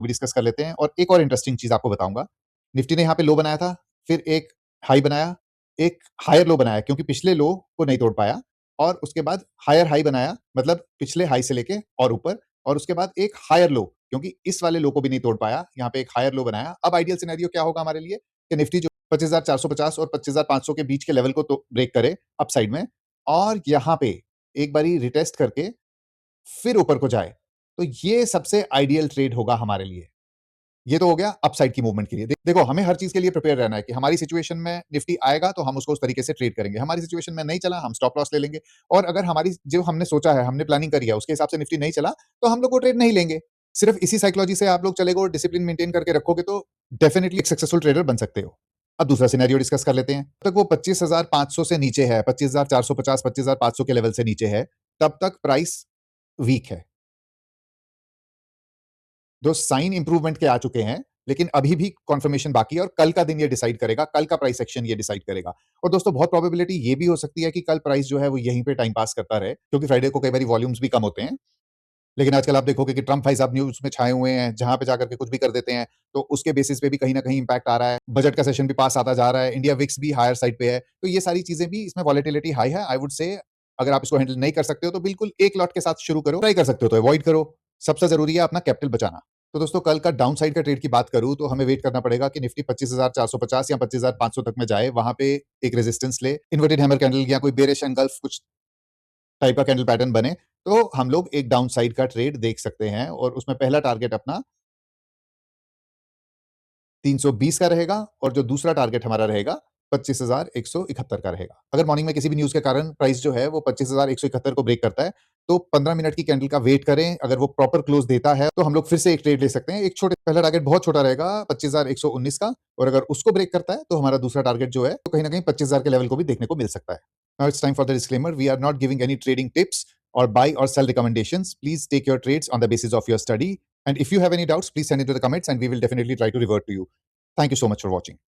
भी डिस्कस कर लेते हैं। और एक और इंटरेस्टिंग चीज आपको बताऊंगा, निफ्टी ने यहाँ पे लो बनाया था, फिर एक हाई बनाया, एक हायर लो बनाया क्योंकि पिछले लो को नहीं तोड़ पाया, और उसके बाद हायर हाई बनाया, मतलब पिछले हाई से लेके और ऊपर, और उसके बाद एक हायर लो क्योंकि इस वाले लो को भी नहीं तोड़ पाया, यहाँ पे एक हायर लो बनाया। अब आइडियल सिनेरियो क्या होगा हमारे लिए कि निफ्टी जो 25,450 और 25,500 के बीच के लेवल को तो ब्रेक करे अपसाइड में, और यहाँ पे एक बारी रिटेस्ट करके फिर ऊपर को जाए, तो ये सबसे आइडियल ट्रेड होगा हमारे लिए। ये तो हो गया अपसाइड की मूवमेंट के लिए। देखो, हमें हर चीज के लिए प्रिपेयर रहना है कि हमारी सिचुएशन में निफ्टी आएगा तो हम उसको उस तरीके से ट्रेड करेंगे, हमारी सिचुएशन में नहीं चला हम स्टॉप लॉस ले लेंगे, और अगर हमारी जो हमने सोचा है, हमने प्लानिंग करी है, उसके हिसाब से निफ्टी नहीं चला तो हम लोग वो ट्रेड नहीं लेंगे। सिर्फ इसी साइकोलॉजी से आप लोग चलेगे और डिसिप्लिन मेंटेन करके रखोगे तो डेफिनेटली एक सक्सेसफुल ट्रेडर बन सकते हो। अब दूसरा सिनेरियो डिस्कस कर लेते हैं। तब तक वो 25,500 से नीचे है, 25,450 25,500 के लेवल से नीचे है, तब तक प्राइस वीक है। जो साइन इंप्रूवमेंट के आ चुके हैं, लेकिन अभी भी कंफर्मेशन बाकी है, और कल का दिन ये डिसाइड करेगा, कल का प्राइस एक्शन ये डिसाइड करेगा। और दोस्तों, बहुत प्रोबेबिलिटी ये भी हो सकती है कि कल प्राइस जो है वो यहीं पे टाइम पास करता रहे, क्योंकि फ्राइडे को कई बार वॉल्यूम्स भी कम होते हैं। लेकिन आजकल आप देखोगे कि ट्रंप भाई साहब न्यूज में छाए हुए हैं, जहां पे जाकर के कुछ भी कर देते हैं, तो उसके बेसिस पे भी कहीं ना कहीं इंपैक्ट आ रहा है। बजट का सेशन भी पास आता जा रहा है, इंडिया विक्स भी हायर साइड पे है, तो ये सारी चीजें भी, इसमें वॉलेटिलिटी हाई है। आई वुड से अगर आप इसको हैंडल नहीं कर सकते हो तो बिल्कुल एक लॉट के साथ शुरू करो, ट्राई कर सकते हो तो अवॉइड करो। सबसे जरूरी है अपना कैपिटल बचाना। तो दोस्तों, कल का डाउन साइड का ट्रेड की बात करूं तो हमें वेट करना पड़ेगा कि निफ्टी 25,450 या 25,500 तक में जाए, वहां पे एक रेजिस्टेंस ले, इन्वर्टेड हैमर कैंडल या कोई बेरिश एंगल्फ कुछ टाइप का कैंडल पैटर्न बने, तो हम लोग एक डाउन साइड का ट्रेड देख सकते हैं, और उसमें पहला टारगेट अपना 320 का रहेगा, और जो दूसरा टारगेट हमारा रहेगा 25,171 का रहेगा। अगर मॉर्निंग में किसी भी न्यूज के कारण प्राइस जो है वो 25,171 को ब्रेक करता है, तो 15 मिनट की कैंडल का वेट करें। अगर वो प्रॉपर क्लोज देता है तो हम लोग फिर से एक ट्रेड ले सकते हैं। एक छोटे पहला टारगेट बहुत छोटा रहेगा 25,119 का, और अगर उसको ब्रेक करता है तो हमारा दूसरा टारगेट जो है तो कहीं ना कहीं 25,000 के लेवल को भी देखने को मिल सकता है। Now it's time for the disclaimer. We are not giving any trading tips or buy or sell recommendations. Please take your trades on the basis of your study. And if you have any doubts, please send it to the comments and we will definitely try to revert to you. Thank you so much for watching.